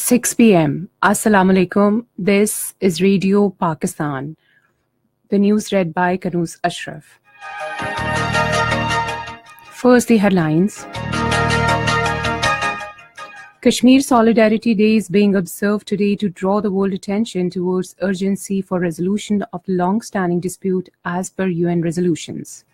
6 p.m. Assalamu alaikum. This is Radio Pakistan. The news read by Kanuz Ashraf. First, the headlines. Kashmir Solidarity Day is being observed today to draw the world attention towards urgency for resolution of the long-standing dispute as per UN resolutions.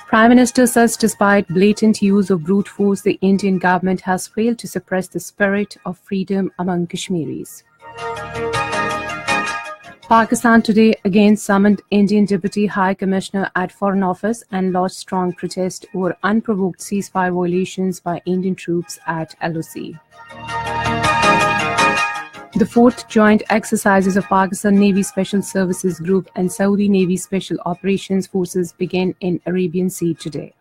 Prime Minister says despite blatant use of brute force, the Indian government has failed to suppress the spirit of freedom among Kashmiris. Pakistan today again summoned Indian Deputy High Commissioner at Foreign Office and lodged strong protest over unprovoked ceasefire violations by Indian troops at LOC. The fourth joint exercises of Pakistan Navy Special Services Group and Saudi Navy Special Operations Forces begin in Arabian Sea today.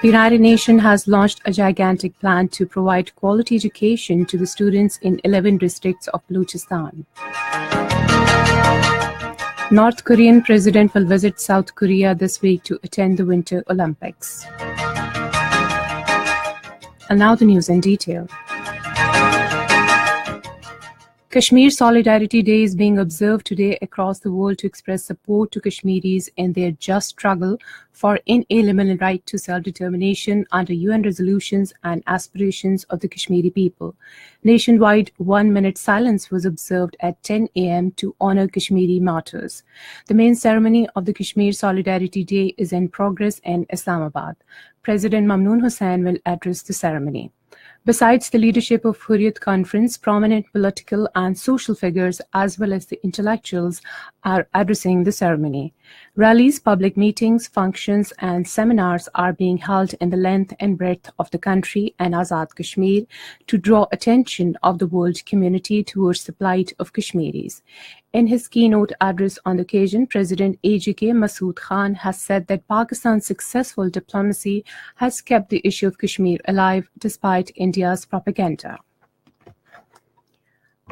The United Nations has launched a gigantic plan to provide quality education to the students in 11 districts of Balochistan. North Korean president will visit South Korea this week to attend the Winter Olympics. And now the news in detail. Kashmir Solidarity Day is being observed today across the world to express support to Kashmiris in their just struggle for inalienable right to self-determination under UN resolutions and aspirations of the Kashmiri people. Nationwide, 1-minute silence was observed at 10 a.m. to honor Kashmiri martyrs. The main ceremony of the Kashmir Solidarity Day is in progress in Islamabad. President Mamnoon Hussain will address the ceremony. Besides the leadership of Hurriyat Conference, prominent political and social figures as well as the intellectuals are addressing the ceremony. Rallies, public meetings, functions and seminars are being held in the length and breadth of the country and Azad Kashmir to draw attention of the world community towards the plight of Kashmiris. In his keynote address on the occasion, President AJK Masood Khan has said that Pakistan's successful diplomacy has kept the issue of Kashmir alive despite India's propaganda.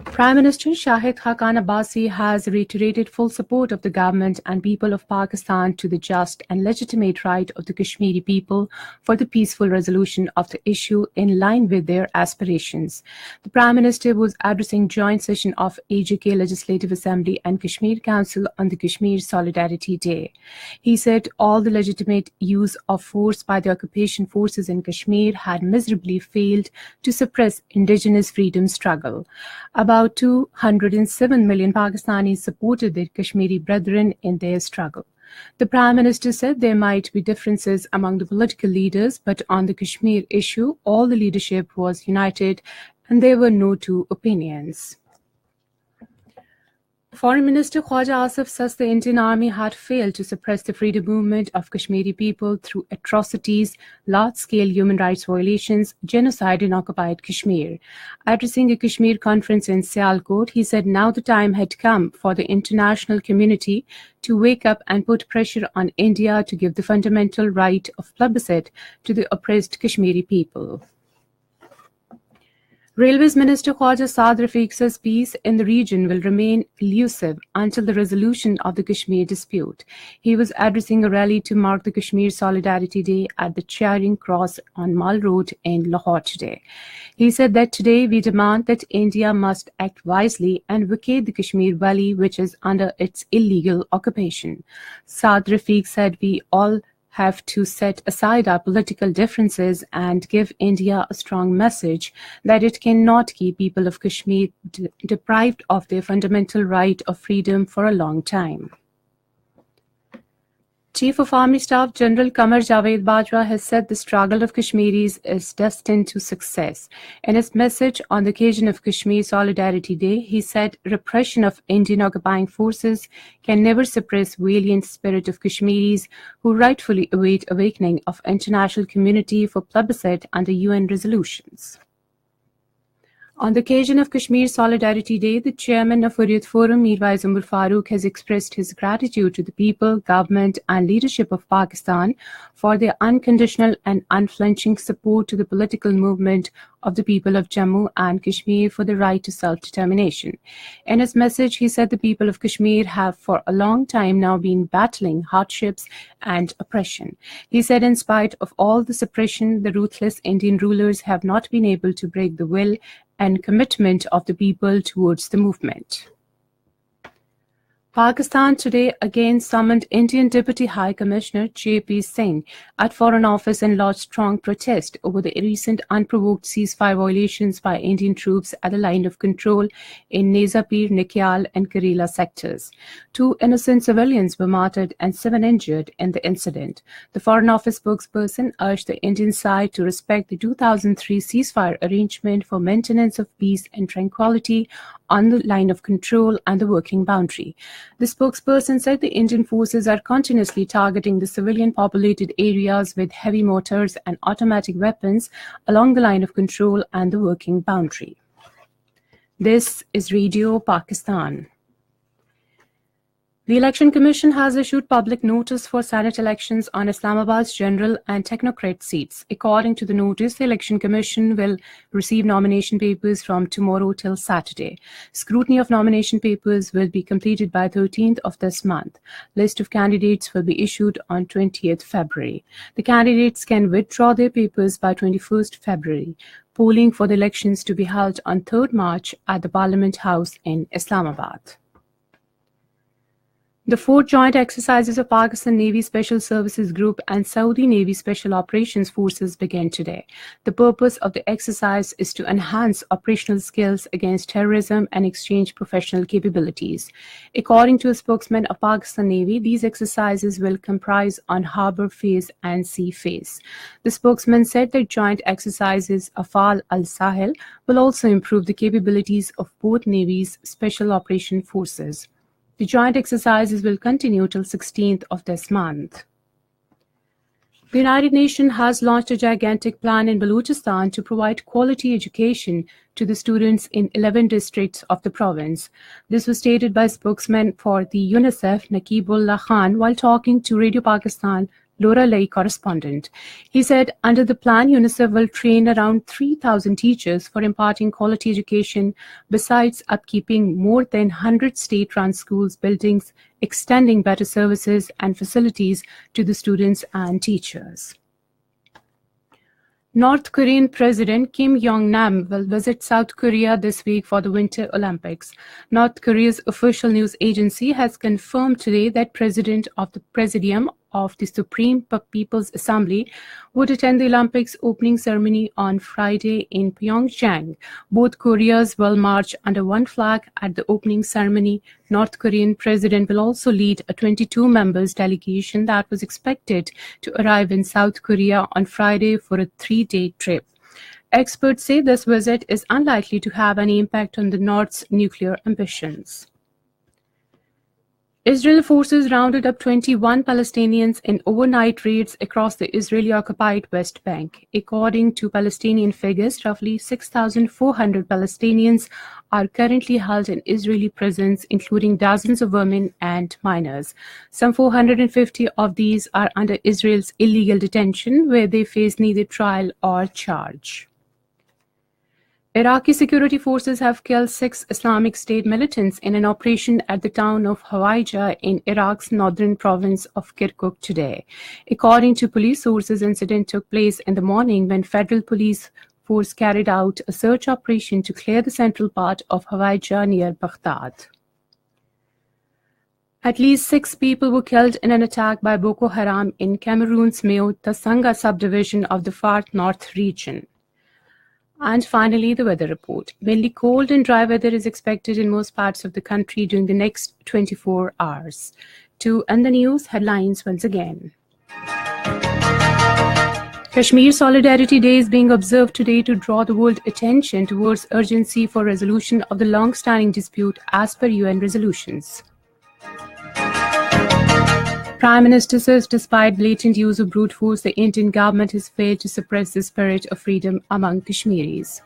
Prime Minister Shahid Khaqan Abbasi has reiterated full support of the government and people of Pakistan to the just and legitimate right of the Kashmiri people for the peaceful resolution of the issue in line with their aspirations. The Prime Minister was addressing joint session of AJK Legislative Assembly and Kashmir Council on the Kashmir Solidarity Day. He said all the legitimate use of force by the occupation forces in Kashmir had miserably failed to suppress indigenous freedom struggle. About 207 million Pakistanis supported their Kashmiri brethren in their struggle. The Prime Minister said there might be differences among the political leaders, but on the Kashmir issue, all the leadership was united and there were no two opinions. Foreign Minister Khwaja Asif says the Indian Army had failed to suppress the freedom movement of Kashmiri people through atrocities, large-scale human rights violations, genocide in occupied Kashmir. Addressing a Kashmir conference in Sialkot, he said now the time had come for the international community to wake up and put pressure on India to give the fundamental right of plebiscite to the oppressed Kashmiri people. Railways Minister Khwaja Saad Rafiq says peace in the region will remain elusive until the resolution of the Kashmir dispute. He was addressing a rally to mark the Kashmir Solidarity Day at the Charing Cross on Mall Road in Lahore today. He said that today we demand that India must act wisely and vacate the Kashmir Valley, which is under its illegal occupation. Saad Rafiq said we all have to set aside our political differences and give India a strong message that it cannot keep people of Kashmir deprived of their fundamental right of freedom for a long time. Chief of Army Staff General Qamar Javed Bajwa has said the struggle of Kashmiris is destined to success. In his message on the occasion of Kashmir Solidarity Day, he said repression of Indian occupying forces can never suppress valiant spirit of Kashmiris who rightfully await awakening of international community for plebiscite under UN resolutions. On the occasion of Kashmir Solidarity Day, the chairman of Hurriyat Forum, Mirwais Umar Farooq, has expressed his gratitude to the people, government and leadership of Pakistan for their unconditional and unflinching support to the political movement of the people of Jammu and Kashmir for the right to self-determination. In his message, he said the people of Kashmir have for a long time now been battling hardships and oppression. He said in spite of all the suppression, the ruthless Indian rulers have not been able to break the will and commitment of the people towards the movement. Pakistan today again summoned Indian Deputy High Commissioner J.P. Singh at Foreign Office and lodged strong protest over the recent unprovoked ceasefire violations by Indian troops at the line of control in Nezapir, Nikyal and Karela sectors. 2 innocent civilians were martyred and 7 injured in the incident. The Foreign Office spokesperson urged the Indian side to respect the 2003 ceasefire arrangement for maintenance of peace and tranquility on the line of control and the working boundary. The spokesperson said the Indian forces are continuously targeting the civilian-populated areas with heavy mortars and automatic weapons along the line of control and the working boundary. This is Radio Pakistan. The Election Commission has issued public notice for Senate elections on Islamabad's general and technocrat seats. According to the notice, the Election Commission will receive nomination papers from tomorrow till Saturday. Scrutiny of nomination papers will be completed by 13th of this month. List of candidates will be issued on 20th February. The candidates can withdraw their papers by 21st February. Polling for the elections to be held on 3rd March at the Parliament House in Islamabad. The 4th joint exercises of Pakistan Navy Special Services Group and Saudi Navy Special Operations Forces began today. The purpose of the exercise is to enhance operational skills against terrorism and exchange professional capabilities. According to a spokesman of Pakistan Navy, these exercises will comprise on harbour phase and sea phase. The spokesman said that joint exercises Afal al-Sahel will also improve the capabilities of both Navy's Special Operation Forces. The joint exercises will continue till 16th of this month. The United Nations has launched a gigantic plan in Balochistan to provide quality education to the students in 11 districts of the province. This was stated by spokesman for the UNICEF, Naqibullah Khan, while talking to Radio Pakistan Laura Lay correspondent. He said under the plan, UNICEF will train around 3,000 teachers for imparting quality education, besides upkeeping more than 100 state-run schools buildings, extending better services and facilities to the students and teachers. North Korean President Kim Jong-nam will visit South Korea this week for the Winter Olympics. North Korea's official news agency has confirmed today that President of the Presidium of the Supreme People's Assembly would attend the Olympics opening ceremony on Friday in Pyeongchang. Both Koreas will march under one flag at the opening ceremony. North Korean President will also lead a 22-members delegation that was expected to arrive in South Korea on Friday for a 3-day trip. Experts say this visit is unlikely to have any impact on the North's nuclear ambitions. Israeli forces rounded up 21 Palestinians in overnight raids across the Israeli-occupied West Bank. According to Palestinian figures, roughly 6,400 Palestinians are currently held in Israeli prisons, including dozens of women and minors. Some 450 of these are under Israel's illegal detention, where they face neither trial or charge. Iraqi security forces have killed 6 Islamic State militants in an operation at the town of Hawaija in Iraq's northern province of Kirkuk today. According to police sources, the incident took place in the morning when federal police force carried out a search operation to clear the central part of Hawaija near Baghdad. At least 6 people were killed in an attack by Boko Haram in Cameroon's Meo Tasanga subdivision of the far north region. And finally, the weather report. Mainly cold and dry weather is expected in most parts of the country during the next 24 hours. To end the news, headlines once again. Kashmir Solidarity Day is being observed today to draw the world attention towards urgency for resolution of the long-standing dispute as per UN resolutions. Prime Minister says despite blatant use of brute force, the Indian government has failed to suppress the spirit of freedom among Kashmiris.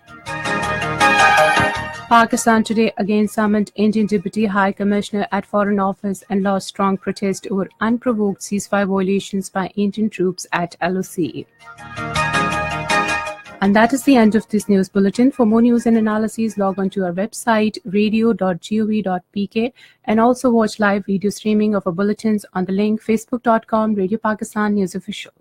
Pakistan today again summoned Indian Deputy High Commissioner at Foreign Office and lost strong protest over unprovoked ceasefire violations by Indian troops at LOC. And that is the end of this news bulletin. For more news and analyses, log on to our website radio.gov.pk and also watch live video streaming of our bulletins on the link facebook.com Radio Pakistan News Official.